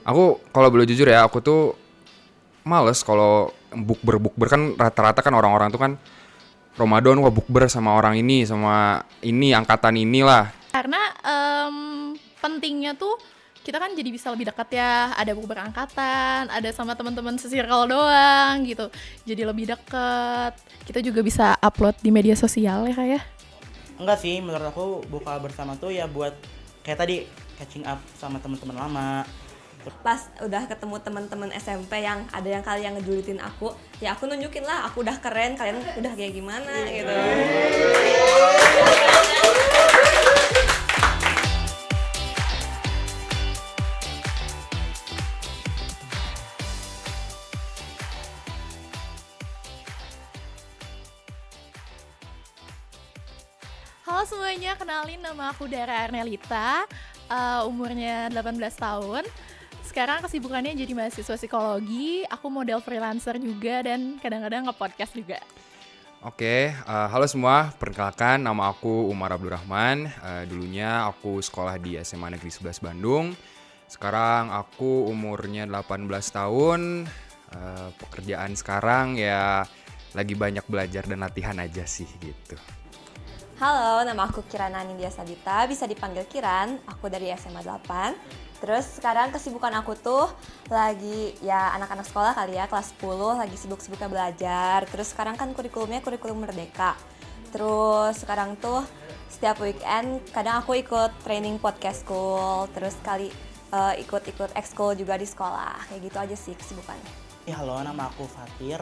Aku kalau boleh jujur ya, aku tuh males kalau bukber kan rata-rata kan orang-orang tuh kan Ramadan wah bukber sama orang ini sama ini angkatan inilah. Karena pentingnya tuh kita kan jadi bisa lebih dekat ya, ada bukber angkatan, ada sama teman-teman se-circle doang gitu. Jadi lebih dekat. Kita juga bisa upload di media sosial ya kayak. Enggak sih, menurut aku buka bersama tuh ya buat kayak tadi catching up sama teman-teman lama. Pas udah ketemu teman-teman SMP yang ada yang kalian ngejulitin aku, ya aku nunjukin lah aku udah keren, kalian udah kayak gimana gitu. Halo semuanya, kenalin nama aku Dara Arnelita, umurnya 18 tahun. Sekarang kesibukannya jadi mahasiswa psikologi, aku model freelancer juga dan kadang-kadang nge-podcast juga. Oke, halo semua, perkenalkan nama aku Umar Abdurrahman. Dulunya aku sekolah di SMA Negeri 11 Bandung. Sekarang aku umurnya 18 tahun. Pekerjaan sekarang ya lagi banyak belajar dan latihan aja sih gitu. Halo, nama aku Kirana Nindya Sabita, bisa dipanggil Kiran, aku dari SMA 8. Terus sekarang kesibukan aku tuh lagi ya anak-anak sekolah kali ya, kelas 10 lagi sibuk-sibuknya belajar. Terus sekarang kan kurikulumnya kurikulum merdeka. Terus sekarang tuh setiap weekend kadang aku ikut training podcast school, terus ikut ekskul juga di sekolah. Kayak gitu aja sih kesibukannya. Halo, nama aku Fatir.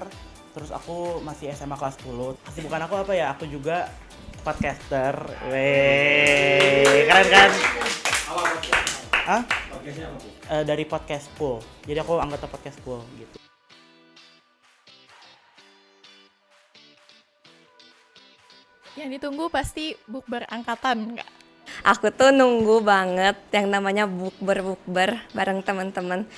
Terus aku masih SMA kelas 10. Kesibukan aku apa ya? Aku juga podcaster. Weh, keren kan? Hah? Dari podcast school. Jadi aku anggota podcast school gitu. Yang ditunggu pasti bukber angkatan, enggak? Aku tuh nunggu banget yang namanya bukber bareng teman-teman.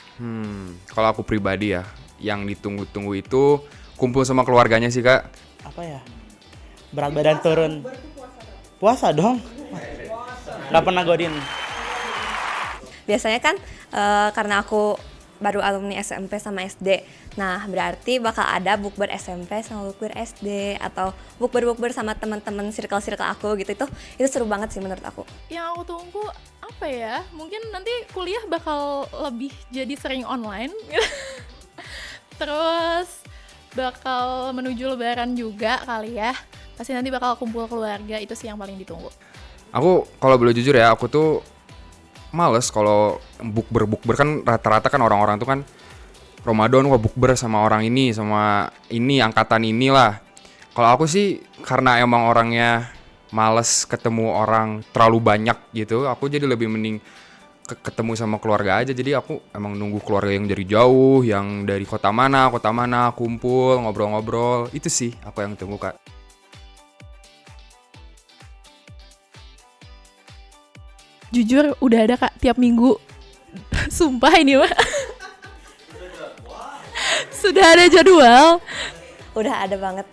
Kalau aku pribadi ya, yang ditunggu-tunggu itu kumpul sama keluarganya sih Kak. Apa ya? Berat badan turun. Puasa dong. Gak pernah godin. Biasanya kan karena aku baru alumni SMP sama SD, nah berarti bakal ada bukber SMP sama bukber SD atau bukber sama teman-teman circle aku gitu. Itu seru banget sih menurut aku. Yang aku tunggu apa ya? Mungkin nanti kuliah bakal lebih jadi sering online. Terus bakal menuju lebaran juga kali ya. Pasti nanti bakal kumpul keluarga, itu sih yang paling ditunggu. Aku kalau boleh jujur ya, aku tuh males kalau bukber kan rata-rata kan orang-orang tuh kan Ramadan wah bukber sama orang ini sama ini angkatan inilah. Kalau aku sih karena emang orangnya males ketemu orang terlalu banyak gitu, aku jadi lebih mending ketemu sama keluarga aja. Jadi aku emang nunggu keluarga yang dari jauh, yang dari kota mana kumpul ngobrol-ngobrol. Itu sih aku yang tunggu Kak. Jujur udah ada Kak tiap minggu. Sumpah ini mah. Sudah ada jadwal. Udah ada banget.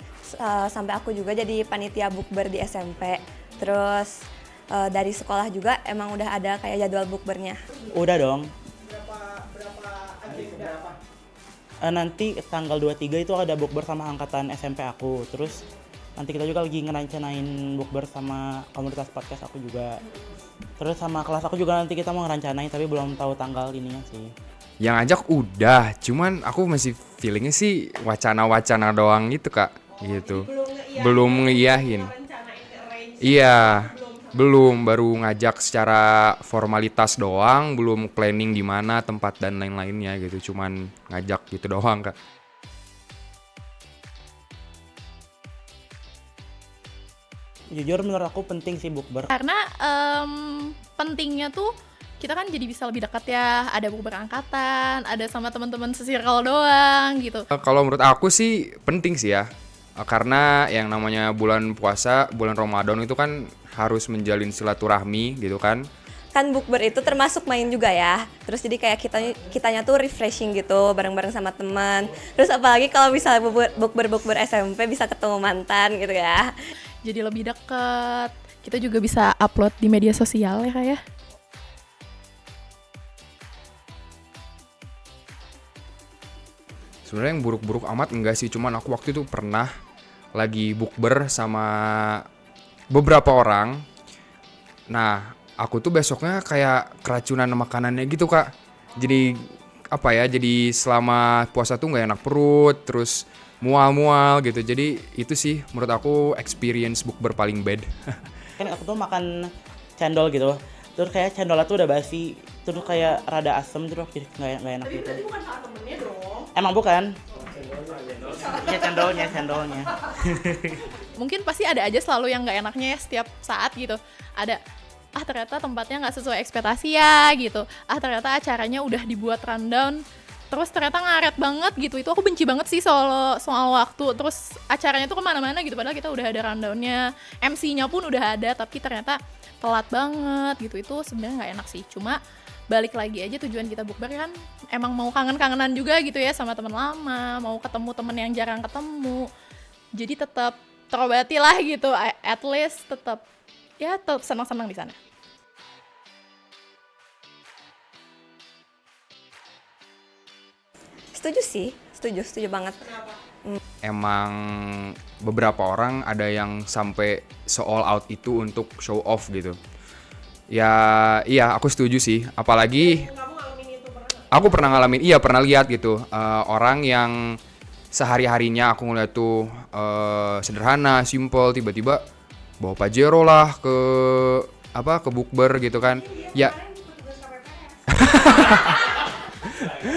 Sampai aku juga jadi panitia bukber di SMP. Terus dari sekolah juga emang udah ada kayak jadwal bukbernya. Udah dong. Nanti tanggal 23 itu ada bukber sama angkatan SMP aku. Terus nanti kita juga lagi ngerancanain bukber sama komunitas podcast aku juga. Terus sama kelas aku juga nanti kita mau ngerancanain tapi belum tahu tanggal ininya sih. Yang ajak udah, cuman aku masih feelingnya sih wacana-wacana doang gitu Kak, gitu. Belum ngiyahin. Iya, belum, baru ngajak secara formalitas doang, belum planning di mana tempat dan lain-lainnya gitu, cuman ngajak gitu doang Kak. Jujur menurut aku penting sih bukber. Karena pentingnya tuh kita kan jadi bisa lebih dekat ya, ada bukber angkatan, ada sama teman-teman se-circle doang gitu. Kalau menurut aku sih penting sih ya, karena yang namanya bulan puasa, bulan Ramadan itu kan harus menjalin silaturahmi gitu kan. Kan bukber itu termasuk main juga ya. Terus jadi kayak kitanya tuh refreshing gitu bareng-bareng sama teman. Terus apalagi kalau misalnya bukber SMP bisa ketemu mantan gitu ya. Jadi lebih dekat. Kita juga bisa upload di media sosial ya Kak ya. Sebenarnya yang buruk-buruk amat enggak sih, cuman aku waktu itu pernah lagi bukber sama beberapa orang. Nah, aku tuh besoknya kayak keracunan makanannya gitu, Kak. Jadi apa ya? Jadi selama puasa tuh nggak enak perut, terus mual-mual gitu. Jadi itu sih menurut aku experience bukber paling bad. Kan aku tuh makan cendol gitu, terus kayak cendolnya tuh udah basi, terus kayak rada asem, terus jadi nggak enak gitu. Tapi bukan salah temennya dong. Emang bukan? Ya cendolnya. Mungkin pasti ada aja selalu yang nggak enaknya ya setiap saat gitu. Ada ternyata tempatnya nggak sesuai ekspektasi ya gitu. Ternyata acaranya udah dibuat rundown, terus ternyata ngaret banget gitu. Itu aku benci banget sih soal waktu. Terus acaranya tuh kemana-mana gitu, padahal kita udah ada rundownnya, MC-nya pun udah ada, tapi ternyata telat banget gitu. Itu sebenarnya nggak enak sih. Cuma balik lagi aja, tujuan kita bukber kan emang mau kangen-kangenan juga gitu ya sama teman lama, mau ketemu temen yang jarang ketemu. Jadi tetap terobati lah gitu, at least tetap senang-senang di sana. Setuju sih, setuju banget. Emang beberapa orang ada yang sampai all out itu untuk show off gitu. Ya, iya aku setuju sih. Apalagi aku pernah ngalamin, pernah lihat gitu orang yang sehari-harinya aku ngeliat tuh sederhana, simple, tiba-tiba bawa Pajero lah ke bukber gitu kan. Ya.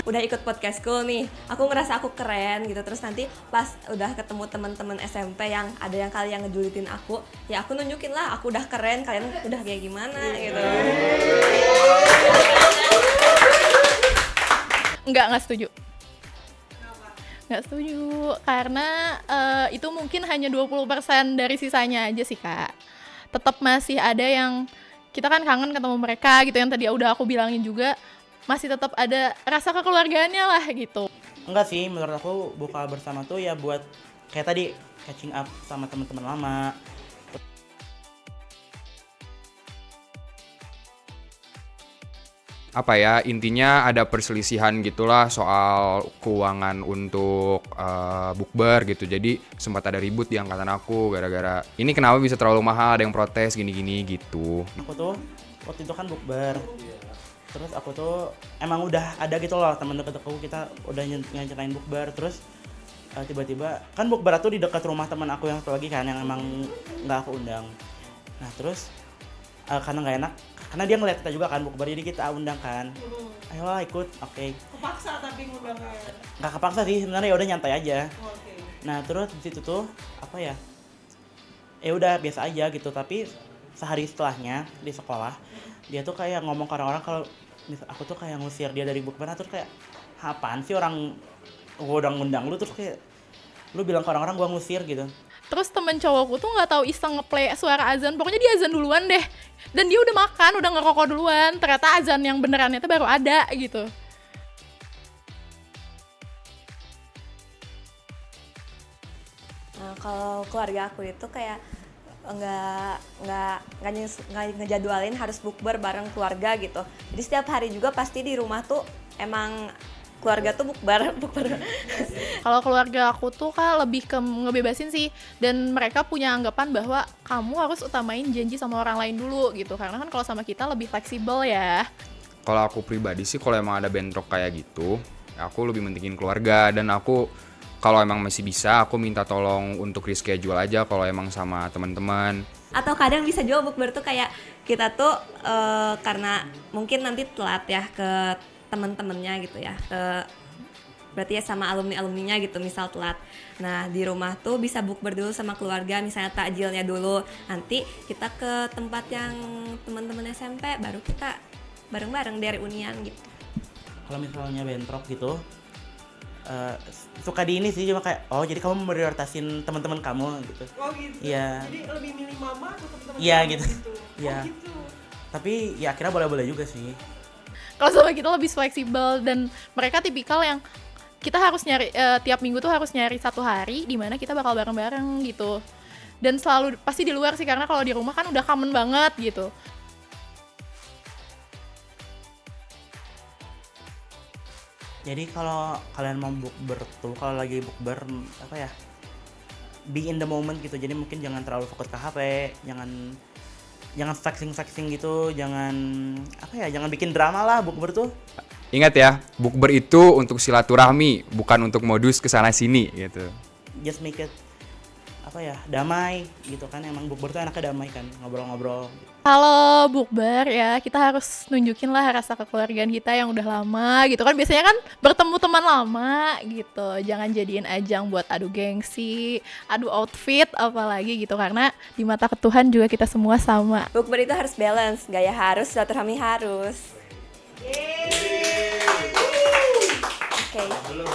Udah ikut podcast school nih, aku ngerasa aku keren gitu. Terus nanti pas udah ketemu teman-teman SMP yang ada yang kalian ngejulitin aku, ya aku nunjukin lah aku udah keren, kalian udah kayak gimana gitu. Nggak setuju. Nggak setuju, karena itu mungkin hanya 20% dari sisanya aja sih, Kak. Tetap masih ada yang kita kan kangen ketemu mereka gitu, yang tadi udah aku bilangin juga, masih tetap ada rasa kekeluargaannya lah gitu. Enggak sih, menurut aku buka bersama tuh ya buat kayak tadi catching up sama teman-teman lama. Apa ya, intinya ada perselisihan gitulah soal keuangan untuk bukber gitu. Jadi sempat ada ribut di angkatan aku gara-gara ini kenapa bisa terlalu mahal, ada yang protes gini-gini gitu. Aku tuh waktu itu kan bukber, terus aku tuh emang udah ada gitu loh teman deket aku, kita udah nyerain bukber. Terus tiba-tiba kan bukber tuh di dekat rumah teman aku yang satu lagi kan, yang emang nggak aku undang. Nah terus karena nggak enak, karena dia ngeliat kita juga kan bukber, jadi kita undang kan. Ayolah ikut, oke. Kepaksa tapi ngundangnya. Nggak kepaksa sih sebenarnya, ya udah nyantai aja. Nah terus di situ tuh apa ya udah biasa aja gitu. Tapi sehari setelahnya di sekolah dia tuh kayak ngomong ke orang-orang kalau aku tuh kayak ngusir dia dari bukber. Terus kayak apaan sih, orang gua udah ngundang lu terus kayak lu bilang ke orang-orang gua ngusir gitu. Terus temen cowokku tuh nggak tahu iseng ngeplay suara azan, pokoknya dia azan duluan deh, dan dia udah makan, udah ngerokok duluan. Ternyata azan yang benerannya tuh baru ada gitu. Nah, kalau keluarga aku itu kayak nggak ngejadwalin harus bukber bareng keluarga gitu. Jadi setiap hari juga pasti di rumah tuh emang keluarga tuh bukber. Kalau keluarga aku tuh Kak lebih ke ngebebasin sih, dan mereka punya anggapan bahwa kamu harus utamain janji sama orang lain dulu gitu, karena kan kalau sama kita lebih fleksibel ya. Kalau aku pribadi sih, kalau emang ada bentrok kayak gitu, aku lebih mentingin keluarga. Dan aku kalau emang masih bisa, aku minta tolong untuk reschedule aja kalau emang sama teman-teman. Atau kadang bisa juga bukber tuh kayak kita tuh karena mungkin nanti telat ya ke teman-temannya gitu ya, berarti ya sama alumni-alumninya gitu, misal telat. Nah di rumah tuh bisa bukber dulu sama keluarga, misalnya takjilnya dulu, nanti kita ke tempat yang teman-teman SMP, baru kita bareng-bareng dari unian gitu. Kalau misalnya bentrok gitu suka di ini sih, cuma kayak jadi kamu prioritasin teman-teman kamu gitu. Oh gitu. Iya. Jadi lebih milih mama atau teman-teman? Iya kamu gitu. Iya. Oh gitu. Tapi ya akhirnya boleh-boleh juga sih. Kalau sama kita lebih fleksibel, dan mereka tipikal yang kita harus nyari tiap minggu tuh harus nyari satu hari di mana kita bakal bareng-bareng gitu. Dan selalu pasti di luar sih, karena kalau di rumah kan udah common banget gitu. Jadi kalau kalian mau bukber tuh, kalau lagi bukber apa ya, be in the moment gitu. Jadi mungkin jangan terlalu fokus ke HP, jangan flexing gitu, jangan apa ya, jangan bikin drama lah bukber tuh. Ingat ya, bukber itu untuk silaturahmi, bukan untuk modus kesana sini gitu. Just make it apa ya, damai gitu kan. Emang bukber tuh enaknya damai kan, ngobrol-ngobrol. Kalau bukber ya kita harus nunjukin lah rasa kekeluargaan kita yang udah lama gitu kan. Biasanya kan bertemu teman lama gitu. Jangan jadiin ajang buat adu gengsi, adu outfit apalagi gitu. Karena di mata Tuhan juga kita semua sama. Bukber itu harus balance, gaya harus, silaturahmi harus. Oke. Belum.